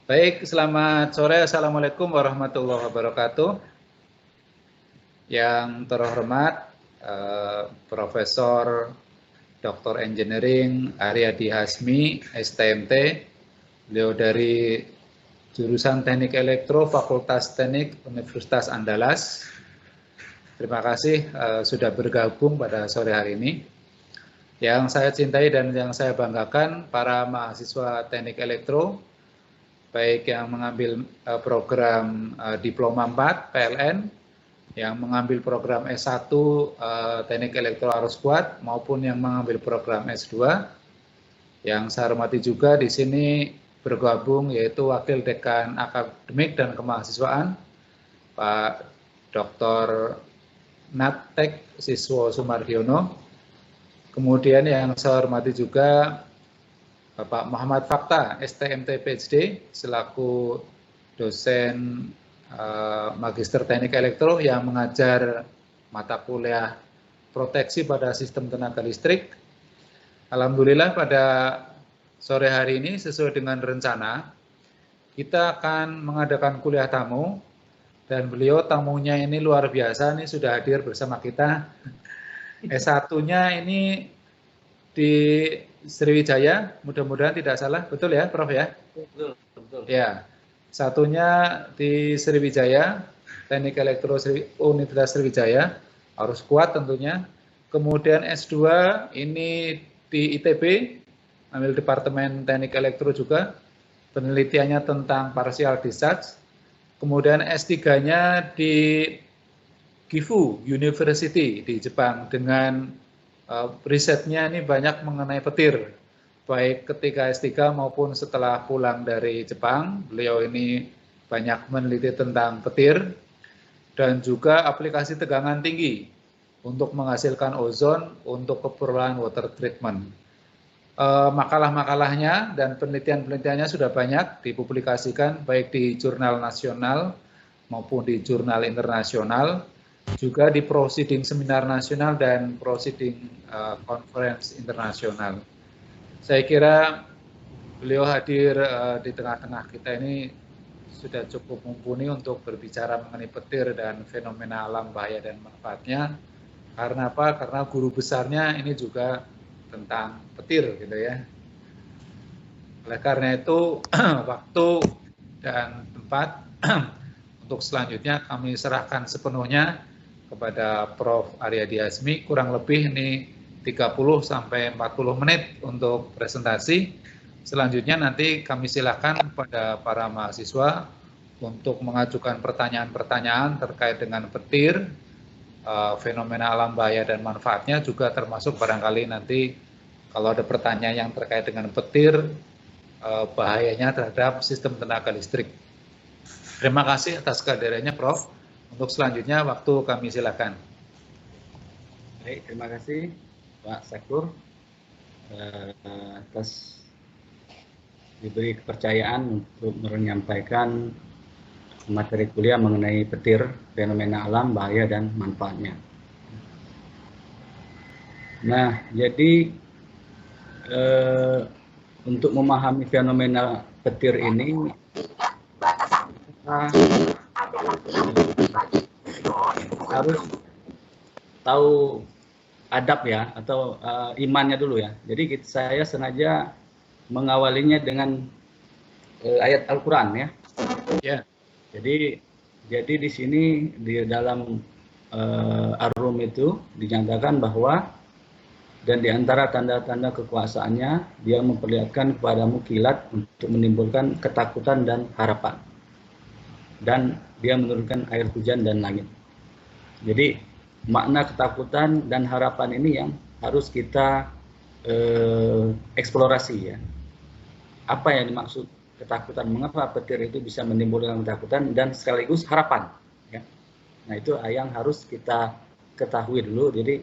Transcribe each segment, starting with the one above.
Baik, selamat sore. Assalamualaikum warahmatullahi wabarakatuh. Yang terhormat Profesor Dr. Engineering Aryadi Hasmi, STMT. Beliau dari jurusan Teknik Elektro, Fakultas Teknik Universitas Andalas. Terima kasih sudah bergabung pada sore hari ini. Yang saya cintai dan yang saya banggakan, para mahasiswa Teknik Elektro, baik yang mengambil program Diploma 4 PLN, yang mengambil program S1 Teknik Elektro Arus Kuat, maupun yang mengambil program S2. Yang saya hormati juga di sini bergabung yaitu Wakil Dekan Akademik dan Kemahasiswaan, Pak Dr. Natek Siswo Sumardiono. Kemudian yang saya hormati juga Bapak Muhammad Fakta, STMT PhD, selaku dosen Magister Teknik Elektro yang mengajar mata kuliah proteksi pada sistem tenaga listrik. Alhamdulillah pada sore hari ini sesuai dengan rencana, kita akan mengadakan kuliah tamu, dan beliau tamunya ini luar biasa, ini sudah hadir bersama kita. S1-nya ini di Sriwijaya, mudah-mudahan tidak salah, betul ya Prof ya? Betul. Ya, satunya di Sriwijaya, Teknik Elektro Universitas Sriwijaya, harus kuat tentunya. Kemudian S2 ini di ITB, ambil Departemen Teknik Elektro juga, penelitiannya tentang partial discharge. Kemudian S3-nya di Gifu University di Jepang dengan risetnya ini banyak mengenai petir, baik ketika S3 maupun setelah pulang dari Jepang. Beliau ini banyak meneliti tentang petir dan juga aplikasi tegangan tinggi untuk menghasilkan ozon untuk keperluan water treatment. Makalah-makalahnya dan penelitian-penelitiannya sudah banyak dipublikasikan baik di jurnal nasional maupun di jurnal internasional, juga di proceeding seminar nasional dan proceeding conference internasional. Saya kira beliau hadir di tengah-tengah kita ini sudah cukup mumpuni untuk berbicara mengenai petir dan fenomena alam bahaya dan manfaatnya. Karena apa? Karena guru besarnya ini juga tentang petir gitu ya. Oleh karena itu waktu dan tempat untuk selanjutnya kami serahkan sepenuhnya kepada Prof. Aryadi Hasmi, kurang lebih ini 30 sampai 40 menit untuk presentasi. Selanjutnya nanti kami silakan kepada para mahasiswa untuk mengajukan pertanyaan-pertanyaan terkait dengan petir, fenomena alam bahaya dan manfaatnya, juga termasuk barangkali nanti kalau ada pertanyaan yang terkait dengan petir, bahayanya terhadap sistem tenaga listrik. Terima kasih atas kehadirannya Prof. Untuk selanjutnya waktu kami silakan. Baik, terima kasih Pak Sakur atas diberi kepercayaan untuk menyampaikan materi kuliah mengenai petir, fenomena alam, bahaya dan manfaatnya. Nah, jadi untuk memahami fenomena petir ini harus tahu adab ya, atau imannya dulu ya. Jadi saya sengaja mengawalinya dengan ayat Al-Quran ya. Ya. Jadi di sini di dalam Ar-Rum itu dinyatakan bahwa dan di antara tanda-tanda kekuasaannya, dia memperlihatkan kepadamu kilat untuk menimbulkan ketakutan dan harapan. Dan dia menurunkan air hujan dan langit. Jadi makna ketakutan dan harapan ini yang harus kita eksplorasi ya. Apa yang dimaksud ketakutan? Mengapa petir itu bisa menimbulkan ketakutan dan sekaligus harapan? Ya. Nah itu yang harus kita ketahui dulu. Jadi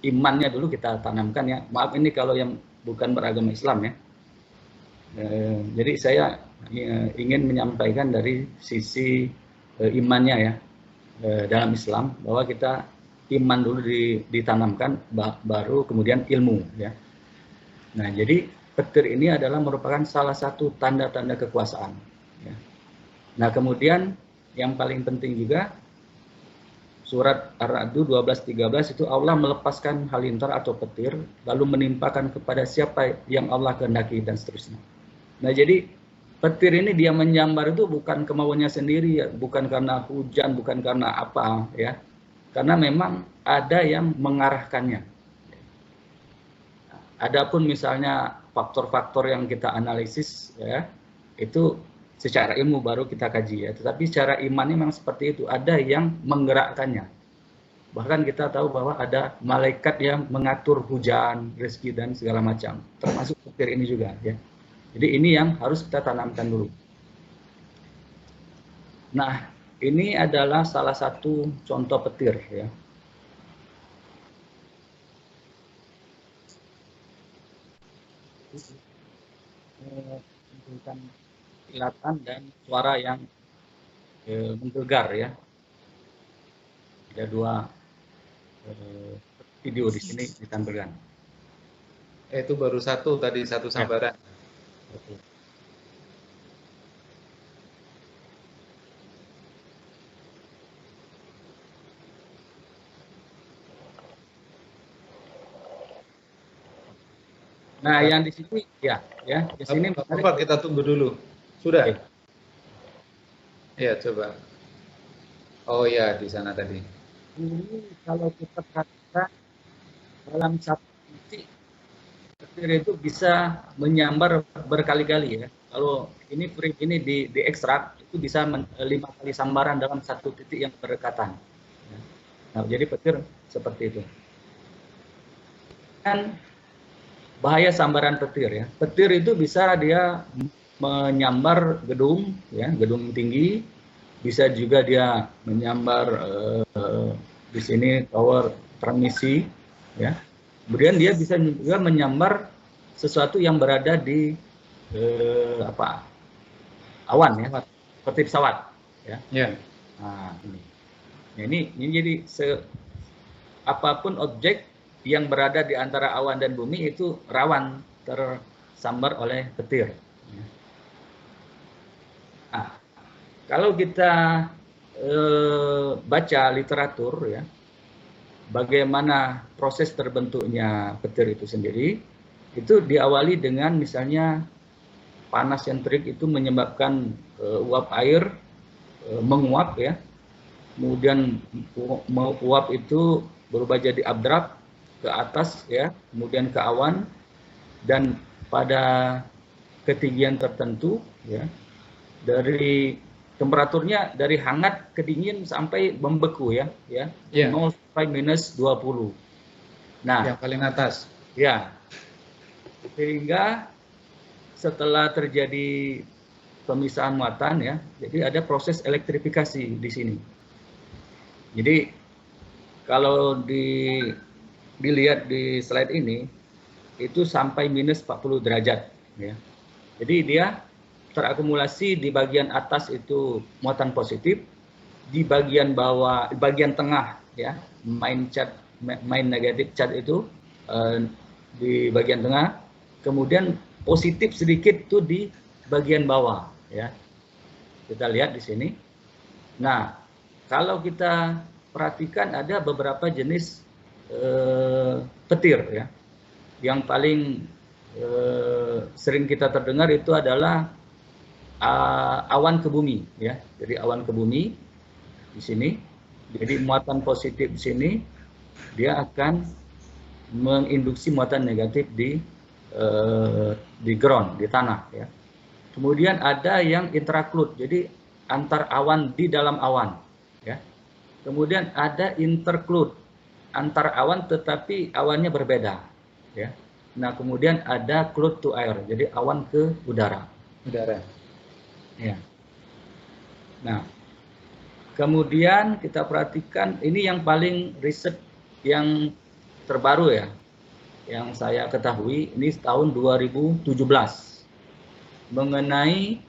imannya dulu kita tanamkan ya. Maaf ini kalau yang bukan beragama Islam ya. Jadi saya ingin menyampaikan dari sisi imannya ya dalam Islam, bahwa kita iman dulu ditanamkan, baru kemudian ilmu ya. Nah jadi petir ini adalah merupakan salah satu tanda-tanda kekuasaan. Ya. Nah, kemudian yang paling penting juga surat Ar-Ra'd 12:13 itu Allah melepaskan halilintar atau petir lalu menimpakan kepada siapa yang Allah kehendaki dan seterusnya. Nah, jadi petir ini dia menyambar itu bukan kemauannya sendiri, ya, bukan karena hujan, bukan karena apa, ya. Karena memang ada yang mengarahkannya. Adapun misalnya faktor-faktor yang kita analisis, ya, itu secara ilmu baru kita kaji, ya. Tetapi secara iman memang seperti itu, ada yang menggerakkannya. Bahkan kita tahu bahwa ada malaikat yang mengatur hujan, rezeki dan segala macam, termasuk petir ini juga, ya. Jadi ini yang harus kita tanamkan dulu. Nah, ini adalah salah satu contoh petir, ya. Menimbulkan kilatan dan suara yang menggelegar, ya. Ada dua video di sini ditampilkan. Itu baru satu tadi, satu sambaran. Oke. Nah, yang di sini ya, di sini apa kita tunggu dulu. Sudah? Oke. Ya, coba. Oh ya, di sana tadi. Ini kalau kita perhatikan dalam satu titik petir itu bisa menyambar berkali-kali, ya. Kalau ini diekstrak itu bisa 5 kali sambaran dalam satu titik yang berdekatan. Nah, jadi petir seperti itu. Dan bahaya sambaran petir, ya. Petir itu bisa dia menyambar gedung, ya, gedung tinggi, bisa juga dia menyambar di sini tower transmisi, ya. Kemudian dia bisa juga menyambar sesuatu yang berada di awan, ya, seperti pesawat, ya. Ya. Nah, ini. Nah, ini jadi apapun objek yang berada di antara awan dan bumi itu rawan tersambar oleh petir. Nah, kalau kita baca literatur, ya, bagaimana proses terbentuknya petir itu sendiri, itu diawali dengan misalnya panas yang terik itu menyebabkan uap air menguap, ya. Kemudian uap itu berubah jadi abdrab ke atas, ya, kemudian ke awan, dan pada ketinggian tertentu, ya, dari temperaturnya dari hangat ke dingin sampai membeku, ya, 0 sampai -20. Nah, yang paling atas. Ya, sehingga setelah terjadi pemisahan muatan, ya, jadi ada proses elektrifikasi di sini. Jadi kalau dilihat di slide ini itu sampai -40 derajat, ya. Jadi dia terakumulasi di bagian atas itu muatan positif, di bagian bawah, di bagian tengah, ya, main negatif charge itu di bagian tengah, kemudian positif sedikit itu di bagian bawah, ya. Kita lihat di sini. Nah, kalau kita perhatikan ada beberapa jenis petir, ya. Yang paling sering kita terdengar itu adalah awan ke bumi, ya. Jadi awan ke bumi di sini. Jadi muatan positif di sini dia akan menginduksi muatan negatif di ground, di tanah, ya. Kemudian ada yang intracloud, jadi antar awan di dalam awan, ya. Kemudian ada intercloud, antar awan tetapi awannya berbeda, ya. Nah, kemudian ada cloud to air, jadi awan ke udara. Ya. Nah, kemudian kita perhatikan ini yang paling riset yang terbaru, ya, yang saya ketahui ini tahun 2017 mengenai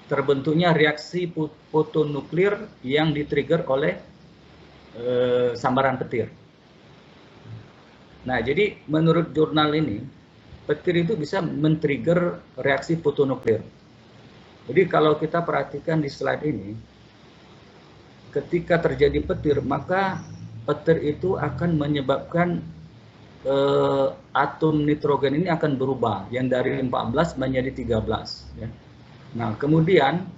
terbentuknya reaksi fotonuklir yang ditrigger oleh sambaran petir. Nah, jadi menurut jurnal ini, petir itu bisa men-trigger reaksi fotonuklir. Jadi kalau kita perhatikan di slide ini, ketika terjadi petir, maka petir itu akan menyebabkan atom nitrogen ini akan berubah, yang dari 14 menjadi 13. Ya. Nah, kemudian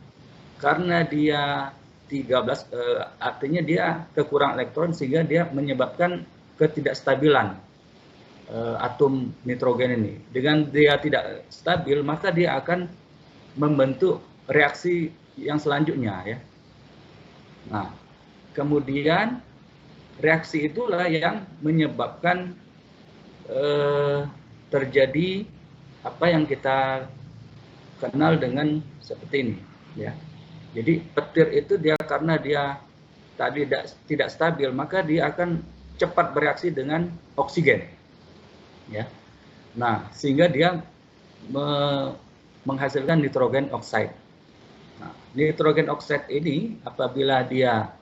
karena dia 13, artinya dia kekurangan elektron, sehingga dia menyebabkan ketidakstabilan atom nitrogen ini. Dengan dia tidak stabil, maka dia akan membentuk reaksi yang selanjutnya, ya. Nah, kemudian reaksi itulah yang menyebabkan terjadi apa yang kita kenal dengan seperti ini, ya. Jadi petir itu dia karena dia tadi tidak stabil, maka dia akan cepat bereaksi dengan oksigen, ya. Nah, sehingga dia menghasilkan nitrogen oxide. Nah, nitrogen oxide ini apabila dia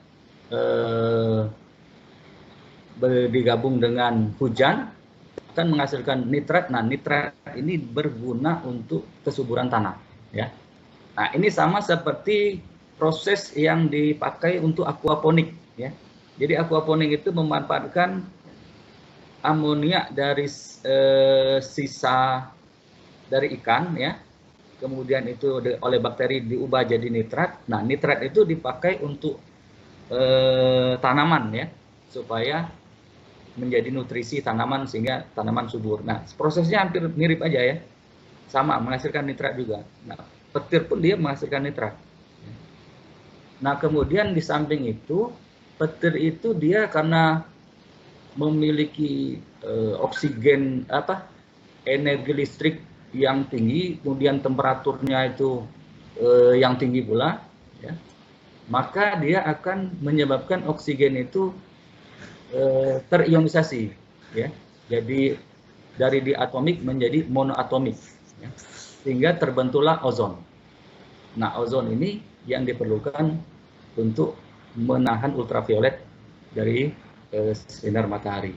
digabung dengan hujan akan menghasilkan nitrat. Nah, nitrat ini berguna untuk kesuburan tanah, ya. Nah, ini sama seperti proses yang dipakai untuk aquaponik, ya. Jadi aquaponik itu memanfaatkan amonia dari sisa dari ikan, ya. Kemudian itu oleh bakteri diubah jadi nitrat. Nah, nitrat itu dipakai untuk tanaman, ya, supaya menjadi nutrisi tanaman sehingga tanaman subur. Nah, prosesnya hampir mirip aja, ya, sama, menghasilkan nitrat juga. Nah, petir pun dia menghasilkan nitrat. Nah, kemudian di samping itu, petir itu dia karena memiliki oksigen, energi listrik yang tinggi, kemudian temperaturnya itu yang tinggi pula, ya, maka dia akan menyebabkan oksigen itu terionisasi, ya. Jadi dari diatomik menjadi monoatomik, ya, sehingga terbentuklah ozon. Nah, ozon ini yang diperlukan untuk menahan ultraviolet dari sinar matahari.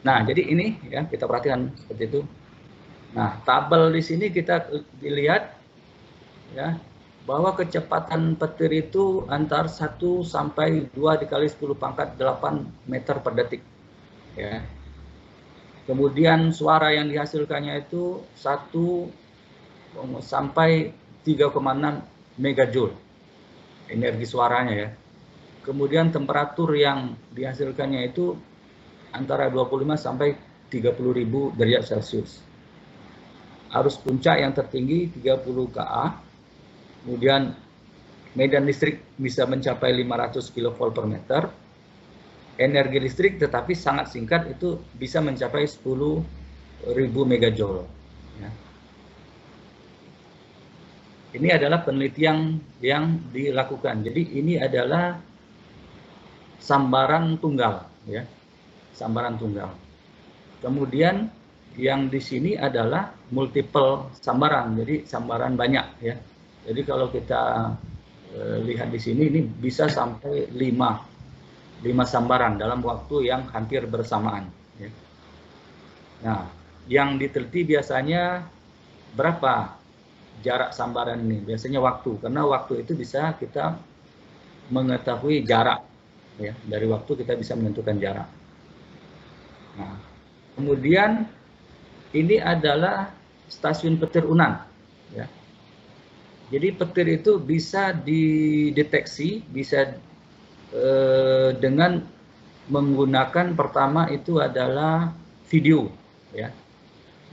Nah, jadi ini, ya, kita perhatikan seperti itu. Nah, tabel di sini kita dilihat, ya, bahwa kecepatan petir itu antara 1 sampai 2 dikali 10 pangkat 8 meter per detik, ya. Kemudian suara yang dihasilkannya itu 1 sampai 3,6 megajoule energi suaranya, ya. Kemudian temperatur yang dihasilkannya itu antara 25 sampai 30.000 derajat Celcius. Arus puncak yang tertinggi 30 kA. Kemudian medan listrik bisa mencapai 500 kV per meter. Energi listrik tetapi sangat singkat, itu bisa mencapai 10.000 megajoule. Ya. Ini adalah penelitian yang dilakukan. Jadi ini adalah sambaran tunggal, ya, sambaran tunggal. Kemudian yang di sini adalah multiple sambaran, jadi sambaran banyak, ya. Jadi kalau kita lihat di sini, ini bisa sampai 5 sambaran dalam waktu yang hampir bersamaan, ya. Nah, yang diteliti biasanya berapa jarak sambaran ini? Biasanya waktu, karena waktu itu bisa kita mengetahui jarak, ya. Dari waktu kita bisa menentukan jarak. Nah, kemudian ini adalah stasiun petir Unan, ya. Jadi petir itu bisa dideteksi, bisa dengan menggunakan, pertama itu adalah video, ya,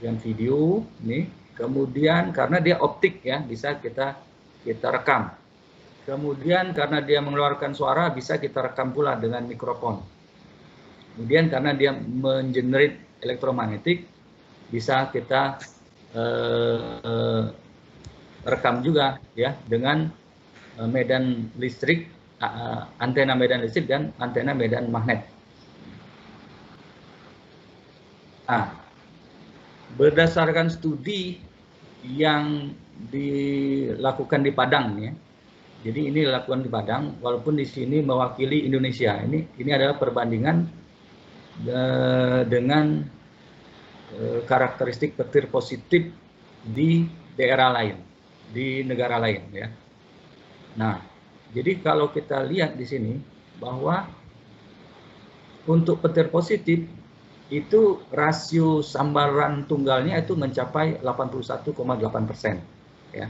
yang video nih. Kemudian karena dia optik, ya, bisa kita rekam. Kemudian karena dia mengeluarkan suara, bisa kita rekam pula dengan mikrofon. Kemudian karena dia mengenerate elektromagnetik, bisa kita rekam juga, ya, dengan medan listrik, antena medan listrik dan antena medan magnet. Nah, berdasarkan studi yang dilakukan di Padang, ya. Jadi ini dilakukan di Padang, walaupun di sini mewakili Indonesia. Ini adalah perbandingan dengan karakteristik petir positif di daerah lain, di negara lain ya. Nah, jadi kalau kita lihat di sini bahwa untuk petir positif itu rasio sambaran tunggalnya itu mencapai 81,8% ya.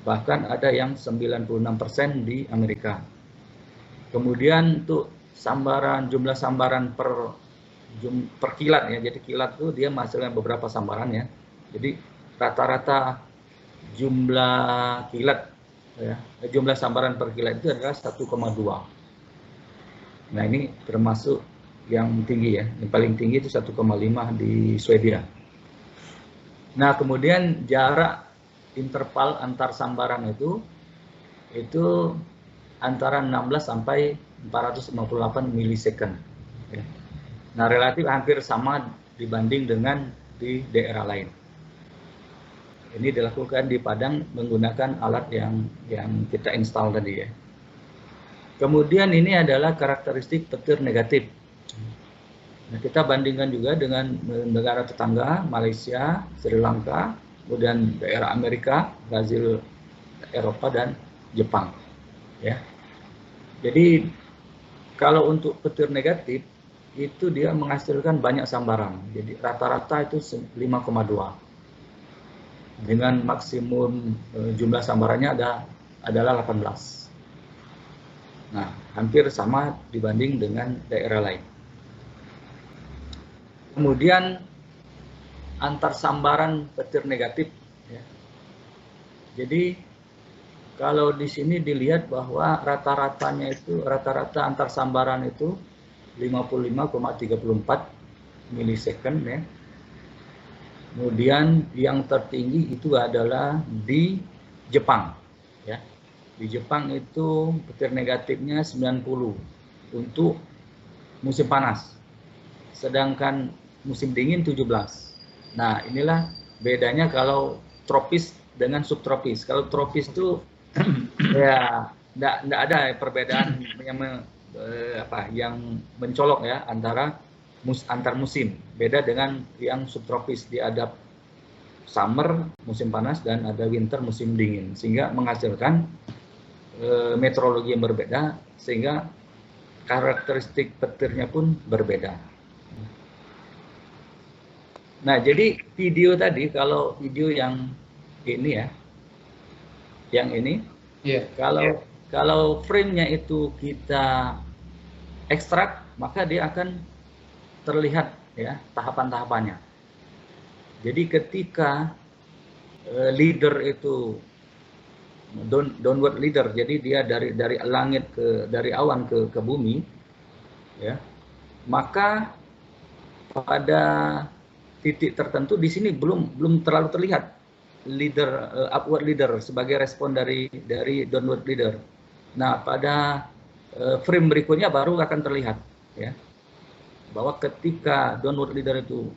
Bahkan ada yang 96% di Amerika. Kemudian untuk jumlah sambaran per kilat ya. Jadi kilat itu dia menghasilkan beberapa sambaran ya. Jadi rata-rata jumlah kilat ya, jumlah sambaran per kilat itu adalah 1,2. Nah, ini termasuk yang tinggi ya. Yang paling tinggi itu 1,5 di Swedia. Nah, kemudian jarak interval antar sambaran itu antara 16 sampai 458 milisecond. Ya. Nah, relatif hampir sama dibanding dengan di daerah lain. Ini dilakukan di Padang menggunakan alat yang kita install tadi ya. Kemudian ini adalah karakteristik petir negatif. Nah, kita bandingkan juga dengan negara tetangga, Malaysia, Sri Lanka, kemudian daerah Amerika, Brazil, Eropa, dan Jepang. Ya. Jadi kalau untuk petir negatif itu dia menghasilkan banyak sambaran. Jadi rata-rata itu 5,2. Dengan maksimum jumlah sambarannya adalah 18. Nah, hampir sama dibanding dengan daerah lain. Kemudian antar sambaran petir negatif ya. Jadi kalau di sini dilihat bahwa rata-rata antar sambaran itu 55,34 milisecond ya. Kemudian yang tertinggi itu adalah di Jepang ya. Di Jepang itu petir negatifnya 90 untuk musim panas. Sedangkan musim dingin 17. Nah, inilah bedanya kalau tropis dengan subtropis. Kalau tropis itu ya enggak ada perbedaan yang mencolok ya antar musim. Beda dengan yang subtropis, dia ada summer musim panas dan ada winter musim dingin, sehingga menghasilkan meteorologi yang berbeda, sehingga karakteristik petirnya pun berbeda. Nah, jadi video tadi, kalau video yang ini ya, yang ini, kalau frame-nya itu kita ekstrak, maka dia akan terlihat ya tahapan-tahapannya. Jadi ketika leader itu downward leader, jadi dia dari langit dari awan ke bumi ya, maka pada titik tertentu di sini belum terlalu terlihat upward leader sebagai respon dari downward leader. Nah, pada frame berikutnya baru akan terlihat ya bahwa ketika downward leader itu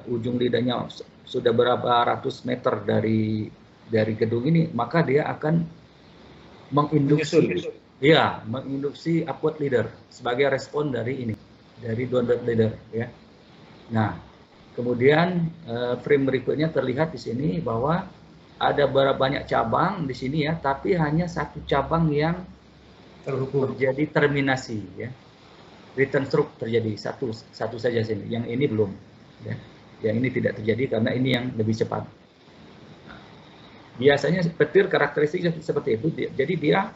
ujung lidahnya sudah berapa ratus meter dari gedung ini, maka dia akan menginduksi upward leader sebagai respon dari downward leader ya. Nah, kemudian frame berikutnya terlihat di sini bahwa ada banyak cabang di sini ya, tapi hanya satu cabang yang terjadi terminasi ya. Return stroke terjadi satu saja sini, yang ini belum ya. Yang ini tidak terjadi karena ini yang lebih cepat. Biasanya petir karakteristiknya seperti itu, jadi dia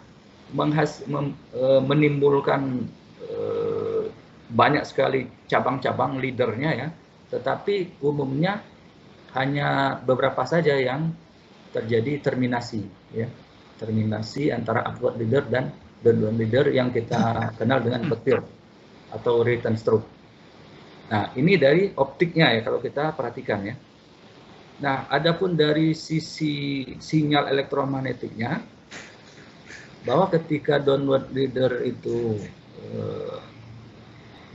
menimbulkan banyak sekali cabang-cabang leadernya ya, tetapi umumnya hanya beberapa saja yang terjadi terminasi ya, terminasi antara upward leader dan downward leader yang kita kenal dengan petir atau return stroke. Nah, ini dari optiknya ya kalau kita perhatikan ya. Nah, adapun dari sisi sinyal elektromagnetiknya, bahwa ketika downward leader itu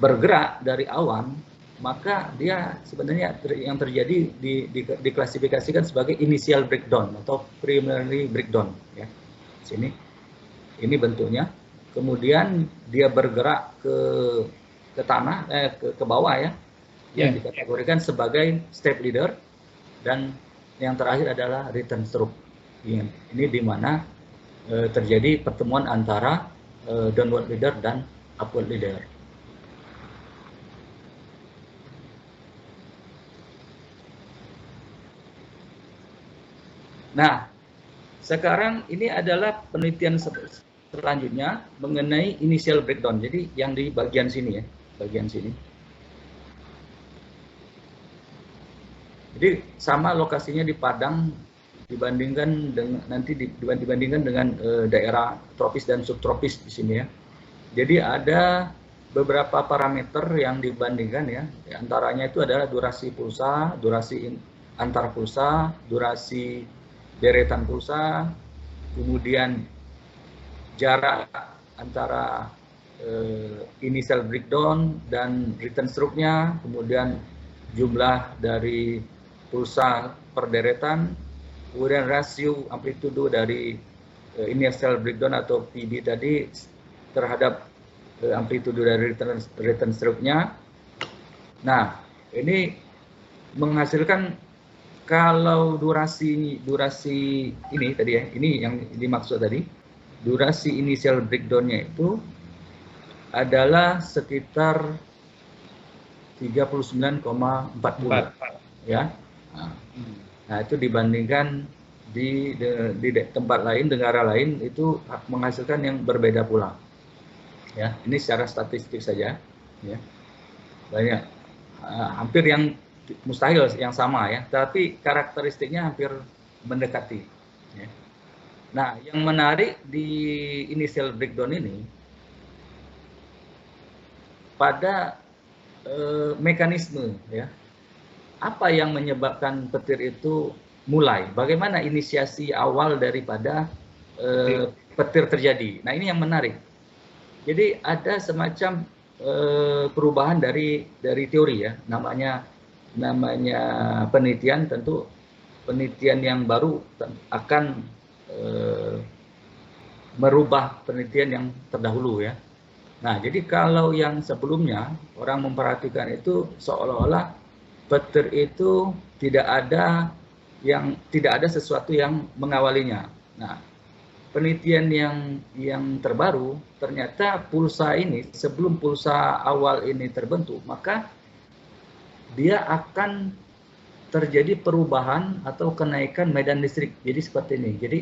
bergerak dari awan, maka dia sebenarnya yang terjadi diklasifikasikan sebagai initial breakdown atau primary breakdown ya. Sini ini bentuknya. Kemudian dia bergerak ke tanah ke bawah ya, yang dikategorikan sebagai step leader. dan yang terakhir adalah return stroke. Ini di mana terjadi pertemuan antara downward leader dan upward leader. Nah, sekarang ini adalah penelitian selanjutnya mengenai initial breakdown. Jadi yang di bagian sini ya, bagian sini. Jadi sama lokasinya di Padang dibandingkan dengan dibandingkan dengan daerah tropis dan subtropis di sini ya. Jadi ada beberapa parameter yang dibandingkan ya. Di antaranya itu adalah durasi pulsa, durasi antar pulsa, durasi deretan pulsa, kemudian jarak antara initial breakdown dan return stroke-nya, kemudian jumlah dari pulsa per deretan, kemudian rasio amplitudo dari initial breakdown atau PB tadi terhadap amplitudo dari return stroke-nya. Nah, ini menghasilkan kalau durasi ini tadi ya, ini yang dimaksud tadi, durasi initial breakdown-nya itu adalah sekitar 39,40 ya. Nah, itu dibandingkan di tempat lain, negara lain itu menghasilkan yang berbeda pula. Ya, ini secara statistik saja ya. Banyak hampir yang mustahil yang sama ya, tapi karakteristiknya hampir mendekati ya. Nah, yang menarik di initial breakdown ini pada mekanisme ya, apa yang menyebabkan petir itu mulai, bagaimana inisiasi awal daripada petir terjadi. Nah, ini yang menarik. Jadi ada semacam perubahan dari teori ya, namanya penelitian. Tentu penelitian yang baru akan merubah penelitian yang terdahulu ya. Nah, jadi kalau yang sebelumnya orang memperhatikan itu seolah-olah petir itu tidak ada sesuatu yang mengawalinya. Nah, penelitian yang terbaru ternyata pulsa ini sebelum pulsa awal ini terbentuk, maka dia akan terjadi perubahan atau kenaikan medan listrik. Jadi seperti ini. Jadi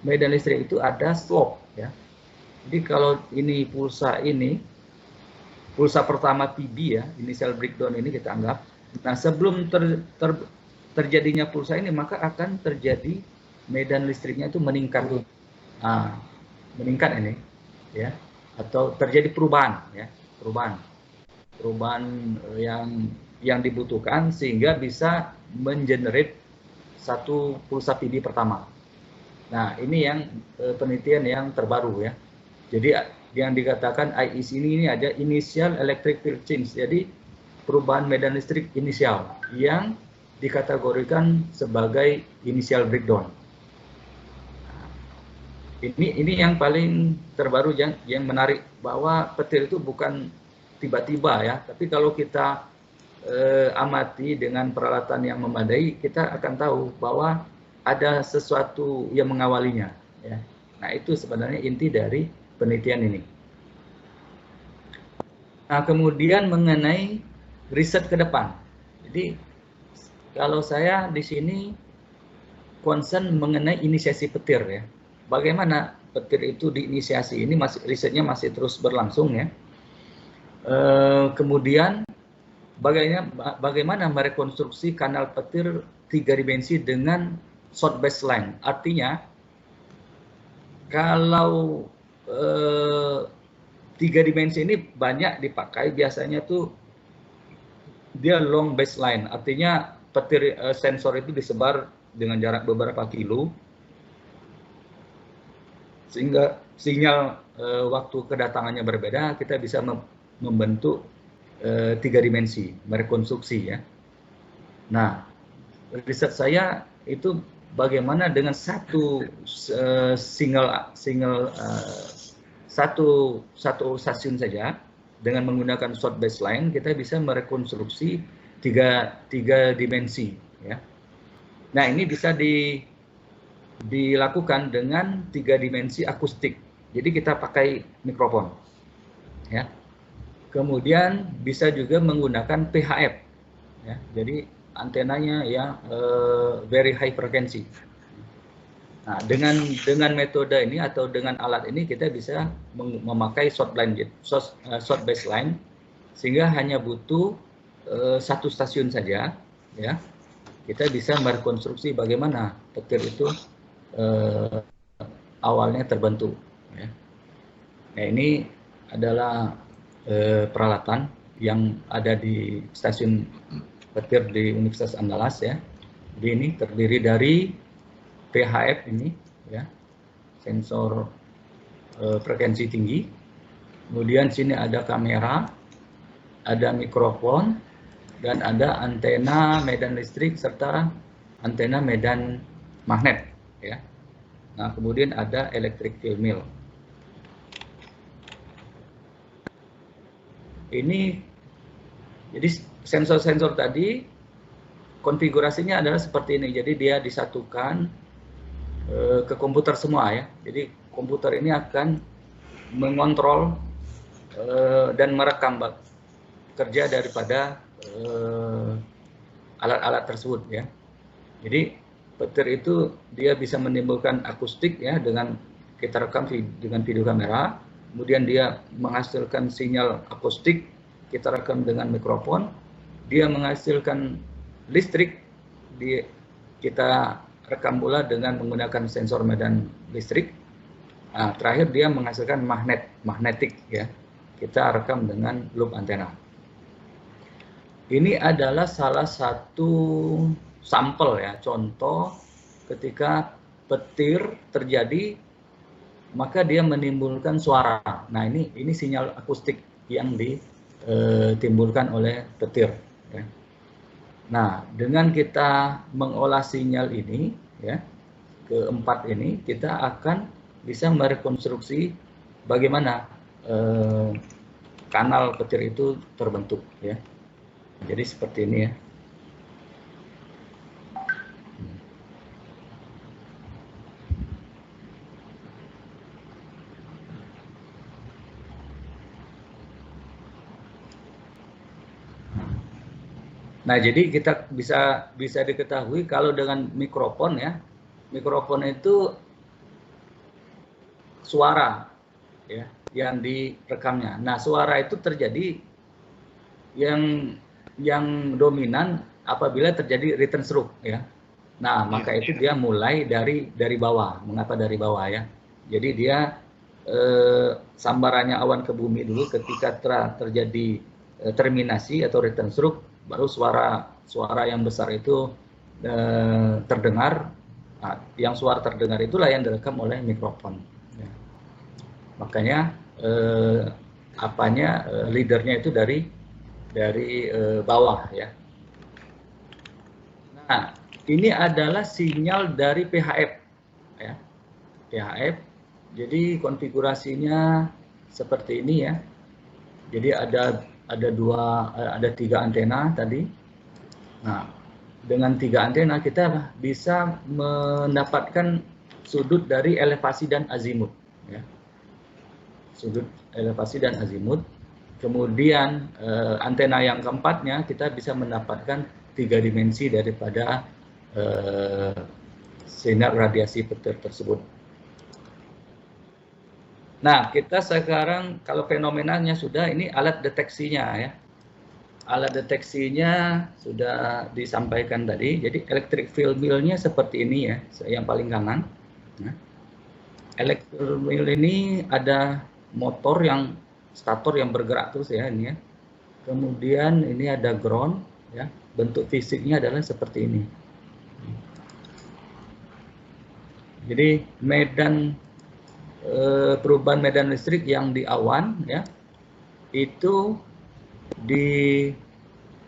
medan listrik itu ada slope ya. Jadi kalau ini pulsa pertama PB ya, initial breakdown ini kita anggap. Nah, sebelum terjadinya pulsa ini, maka akan terjadi medan listriknya itu meningkat. Nah, meningkat ini ya, atau terjadi perubahan ya, perubahan yang dibutuhkan sehingga bisa mengenerate satu pulsa PB pertama. Nah, ini yang penelitian yang terbaru ya. Jadi yang dikatakan IEC ini ada initial electric field change. Jadi perubahan medan listrik inisial yang dikategorikan sebagai initial breakdown. Ini yang paling terbaru yang menarik, bahwa petir itu bukan tiba-tiba ya, tapi kalau kita amati dengan peralatan yang memadai, kita akan tahu bahwa ada sesuatu yang mengawalinya ya. Nah, itu sebenarnya inti dari penelitian ini. Nah, kemudian mengenai riset ke depan. Jadi kalau saya di sini concern mengenai inisiasi petir ya. Bagaimana petir itu diinisiasi, ini risetnya masih terus berlangsung ya. Kemudian bagaimana merekonstruksi kanal petir 3 dimensi dengan short baseline. Artinya kalau 3 dimensi ini banyak dipakai, biasanya tuh dia long baseline, artinya petir sensor itu disebar dengan jarak beberapa kilo, sehingga sinyal waktu kedatangannya berbeda, kita bisa membentuk 3 dimensi, merekonstruksi ya. Nah, riset saya itu bagaimana dengan satu stasiun saja dengan menggunakan short baseline kita bisa merekonstruksi tiga dimensi ya. Nah, ini bisa dilakukan dengan 3 dimensi akustik. Jadi kita pakai mikrofon, ya. Kemudian bisa juga menggunakan PHF, ya. Jadi antenanya ya very high frequency. Nah, dengan metode ini atau dengan alat ini kita bisa memakai short baseline, sehingga hanya butuh satu stasiun saja, ya. Kita bisa merekonstruksi bagaimana petir itu awalnya terbentuk. Ya. Nah, ini adalah peralatan yang ada di stasiun petir di Universitas Andalas, ya. Jadi ini terdiri dari PHF ini, ya, sensor frekuensi tinggi. Kemudian sini ada kamera, ada mikrofon, dan ada antena medan listrik serta antena medan magnet, ya. Nah, kemudian ada electric field mill. Ini jadi sensor-sensor tadi konfigurasinya adalah seperti ini. Jadi dia disatukan ke komputer semua, ya. Jadi komputer ini akan mengontrol dan merekam kerja daripada alat-alat tersebut, ya. Jadi petir itu dia bisa menimbulkan akustik, ya, dengan kita rekam dengan video kamera, kemudian dia menghasilkan sinyal akustik, kita rekam dengan mikrofon, dia menghasilkan listrik, kita rekam pula dengan menggunakan sensor medan listrik. Nah, terakhir dia menghasilkan magnetik, ya, kita rekam dengan loop antena. Ini adalah salah satu sampel, ya, contoh ketika petir terjadi maka dia menimbulkan suara. Nah, ini sinyal akustik yang ditimbulkan oleh petir, ya. Nah, dengan kita mengolah sinyal ini, ya, keempat ini, kita akan bisa merekonstruksi bagaimana kanal petir itu terbentuk, ya. Jadi seperti ini, ya. Nah, jadi kita bisa diketahui kalau dengan mikrofon, ya, mikrofon itu suara, ya, yang direkamnya. Nah, suara itu terjadi yang dominan apabila terjadi return stroke, ya. Nah, maka itu dia mulai dari bawah. Mengapa dari bawah, ya? Jadi dia sambarannya awan ke bumi dulu, ketika terjadi terminasi atau return stroke, baru suara yang besar itu terdengar. Nah, yang suara terdengar itulah yang direkam oleh mikrofon, ya. Makanya leadernya itu dari bawah, ya. Nah, ini adalah sinyal dari PHF, ya. PHF. Jadi konfigurasinya seperti ini, ya. Jadi ada 3 antena tadi. Nah, dengan 3 antena kita bisa mendapatkan sudut dari elevasi dan azimut, ya. Sudut elevasi dan azimut. Kemudian antena yang keempatnya kita bisa mendapatkan 3 dimensi daripada sinar radiasi petir tersebut. Nah, kita sekarang kalau fenomenanya sudah, ini alat deteksinya, ya. Alat deteksinya sudah disampaikan tadi. Jadi electric field mill-nya seperti ini, ya, yang paling kanan. Nah, electric mill ini ada motor stator yang bergerak terus, ya, ini, ya. Kemudian ini ada ground, ya. Bentuk fisiknya adalah seperti ini. Jadi perubahan medan listrik yang di awan, ya, itu di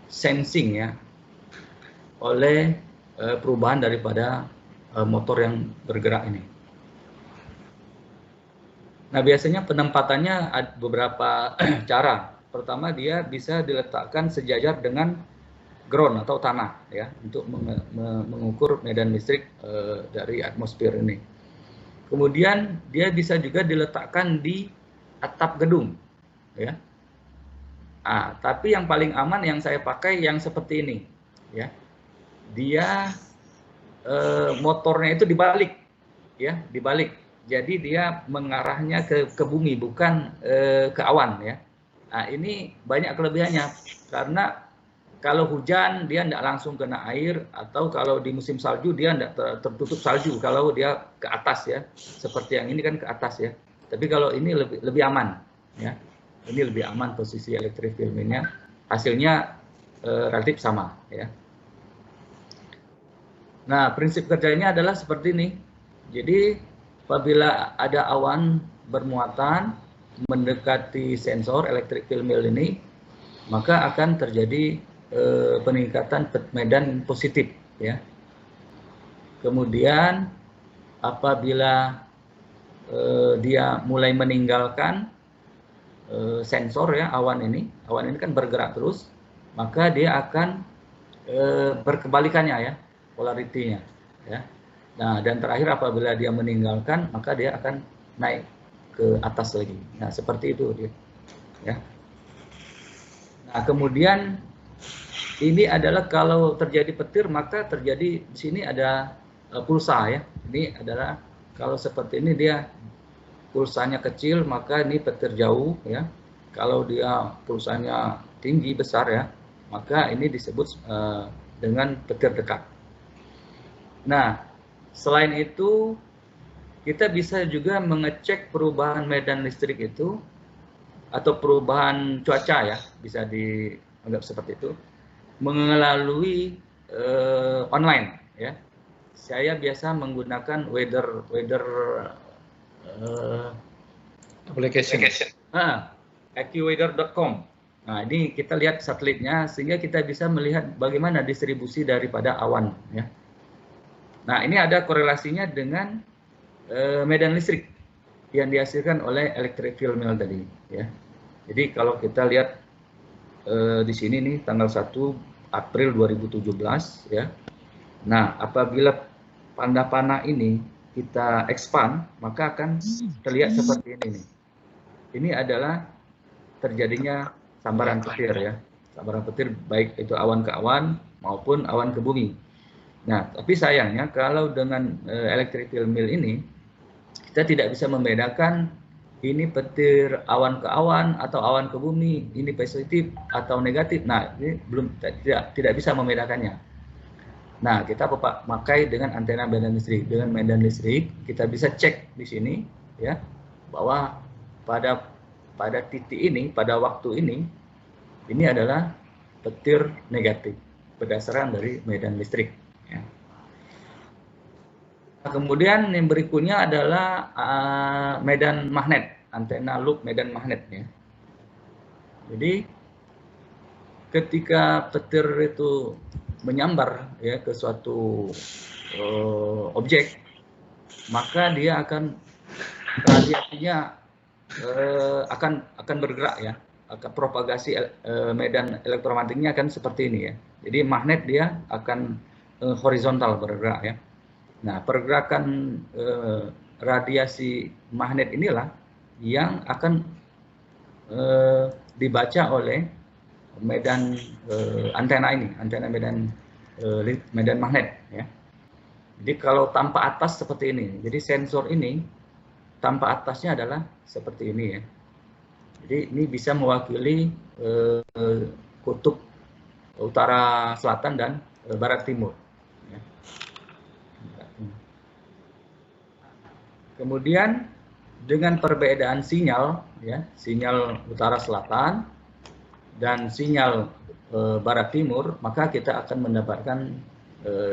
sensing, ya, oleh perubahan daripada motor yang bergerak ini. Nah, biasanya penempatannya ada beberapa cara. Pertama, dia bisa diletakkan sejajar dengan ground atau tanah ya untuk mengukur medan listrik dari atmosfer ini. Kemudian dia bisa juga diletakkan di atap gedung ya. Tapi yang paling aman yang saya pakai yang seperti ini ya. Dia motornya itu dibalik ya, dibalik. Jadi dia mengarahnya ke bumi bukan ke awan ya. Nah, ini banyak kelebihannya karena kalau hujan dia tidak langsung kena air, atau kalau di musim salju dia tidak tertutup salju kalau dia ke atas ya, seperti yang ini kan ke atas ya. Tapi kalau ini lebih aman ya, ini lebih aman posisi elektrik filmnya, hasilnya relatif sama ya. Nah, prinsip kerjanya adalah seperti ini. Jadi apabila ada awan bermuatan mendekati sensor elektrik film mill ini, maka akan terjadi peningkatan medan positif ya. Kemudian apabila dia mulai meninggalkan sensor ya, awan ini kan bergerak terus, maka dia akan berkebalikannya ya, polaritinya ya. Nah, dan terakhir apabila dia meninggalkan, maka dia akan naik ke atas lagi. Nah, seperti itu dia ya. Nah, kemudian ini adalah kalau terjadi petir, maka terjadi di sini ada pulsa ya. Ini adalah kalau seperti ini dia pulsanya kecil, maka ini petir jauh ya. Kalau dia pulsanya tinggi besar ya, maka ini disebut dengan petir dekat. Nah, selain itu kita bisa juga mengecek perubahan medan listrik itu atau perubahan cuaca ya, bisa dianggap seperti itu, melalui online ya. Saya biasa menggunakan weather application. AccuWeather.com. Nah, ini kita lihat satelitnya sehingga kita bisa melihat bagaimana distribusi daripada awan ya. Nah, ini ada korelasinya dengan medan listrik yang dihasilkan oleh electric field mill tadi ya. Jadi kalau kita lihat di sini nih tanggal 1 April 2017 ya. Nah, apabila panah ini kita expand, maka akan terlihat seperti ini nih. Ini adalah terjadinya sambaran petir ya. Sambaran petir baik itu awan ke awan maupun awan ke bumi. Nah, tapi sayangnya kalau dengan electric field mill ini kita tidak bisa membedakan ini petir awan ke awan atau awan ke bumi, ini positif atau negatif. Nah, ini tidak bisa membedakannya. Nah, kita pakai dengan antena medan listrik. Dengan medan listrik kita bisa cek di sini ya bahwa pada titik ini, pada waktu ini adalah petir negatif berdasarkan dari medan listrik. Ya. Nah, kemudian yang berikutnya adalah medan magnet, antena loop medan magnet ya. Jadi ketika petir itu menyambar ya ke suatu objek, maka dia akan radiasinya akan bergerak ya, akan propagasi medan elektromagnetiknya akan seperti ini ya. Jadi magnet dia akan horizontal bergerak ya. Nah, pergerakan radiasi magnet inilah yang akan dibaca oleh medan antena ini, antena medan magnet ya. Jadi kalau tanpa atas seperti ini, jadi sensor ini tanpa atasnya adalah seperti ini ya. Jadi ini bisa mewakili kutub utara selatan dan barat timur. Ya. Kemudian dengan perbedaan sinyal ya, sinyal utara selatan dan sinyal barat timur, maka kita akan mendapatkan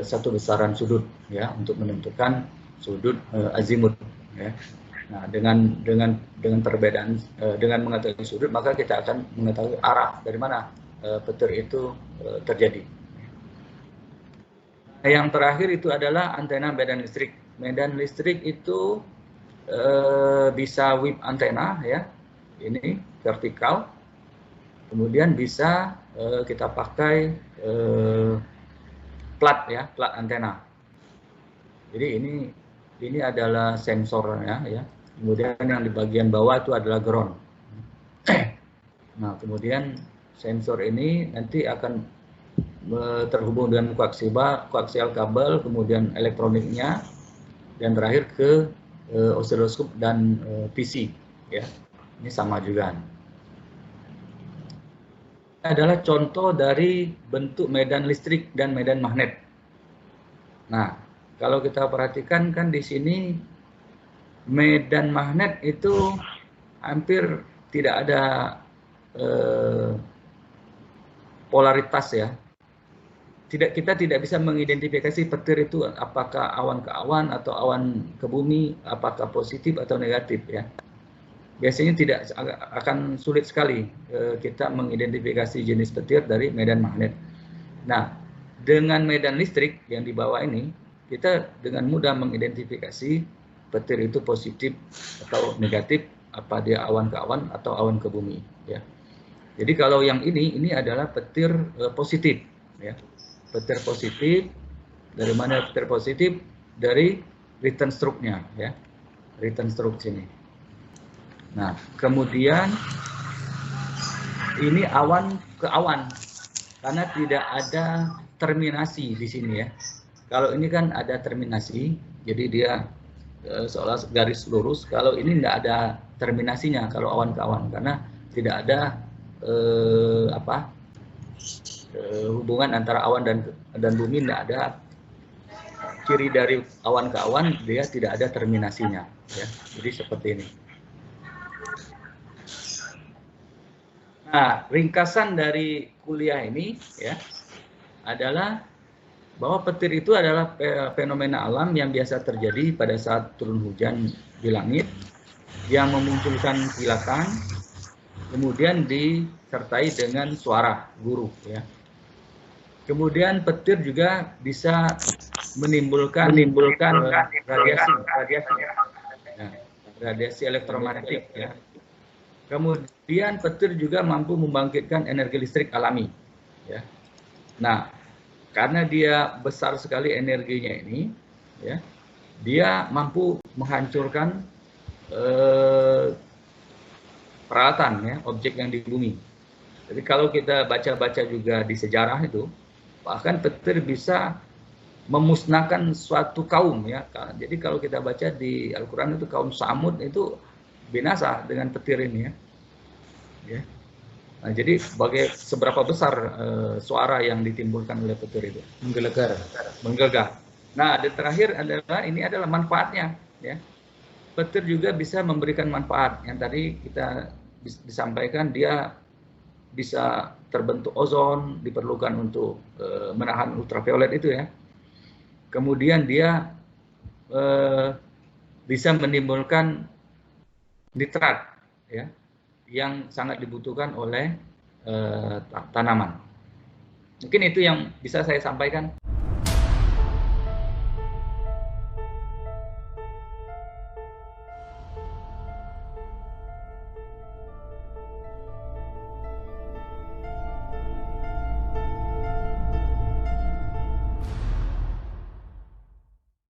satu besaran sudut ya untuk menentukan sudut azimut ya. Nah, dengan perbedaan dengan mengetahui sudut, maka kita akan mengetahui arah dari mana petir itu terjadi. Nah, yang terakhir itu adalah antena medan listrik. Medan listrik itu bisa whip antena ya, ini vertikal. Kemudian bisa kita pakai plat ya, plat antena. Jadi ini adalah sensornya ya. Kemudian yang di bagian bawah itu adalah ground. Nah, kemudian sensor ini nanti akan terhubung dengan koaksial kabel, kemudian elektroniknya, dan terakhir ke osiloskop dan PC ya. Ini sama juga. Adalah contoh dari bentuk medan listrik dan medan magnet. Nah, kalau kita perhatikan kan di sini medan magnet itu hampir tidak ada polaritas ya. Kita tidak bisa mengidentifikasi petir itu apakah awan ke awan atau awan ke bumi, apakah positif atau negatif ya. Biasanya tidak akan sulit sekali kita mengidentifikasi jenis petir dari medan magnet. Nah, dengan medan listrik yang di bawah ini, kita dengan mudah mengidentifikasi petir itu positif atau negatif, apa dia awan ke awan atau awan ke bumi ya. Jadi kalau yang ini adalah petir positif ya. Petir positif, dari mana petir positif? Dari return stroke-nya ya. Return stroke sini. Nah, kemudian ini awan ke awan karena tidak ada terminasi di sini ya. Kalau ini kan ada terminasi, jadi dia seolah garis lurus. Kalau ini tidak ada terminasinya kalau awan ke awan karena tidak ada hubungan antara awan dan bumi, tidak ada. Kiri dari awan ke awan dia tidak ada terminasinya ya. Jadi seperti ini. Nah, ringkasan dari kuliah ini ya adalah bahwa petir itu adalah fenomena alam yang biasa terjadi pada saat turun hujan di langit yang memunculkan kilatan, kemudian disertai dengan suara guru ya. Kemudian petir juga bisa menimbulkan radiasi elektromagnetik ya. Kemudian petir juga mampu membangkitkan energi listrik alami ya. Nah, karena dia besar sekali energinya ini ya, dia mampu menghancurkan peralatan ya, objek yang di bumi. Jadi kalau kita baca-baca juga di sejarah itu, bahkan petir bisa memusnahkan suatu kaum ya. Jadi kalau kita baca di Al-Qur'an itu kaum Samud itu binasa dengan petir ini ya. Ya. Nah, jadi seberapa besar suara yang ditimbulkan oleh petir itu? Menggelegar. Nah, dan terakhir ini adalah manfaatnya ya. Petir juga bisa memberikan manfaat yang tadi kita disampaikan, dia bisa terbentuk ozon, diperlukan untuk menahan ultraviolet itu ya. Kemudian dia bisa menimbulkan nitrat ya, yang sangat dibutuhkan oleh tanaman. Mungkin itu yang bisa saya sampaikan.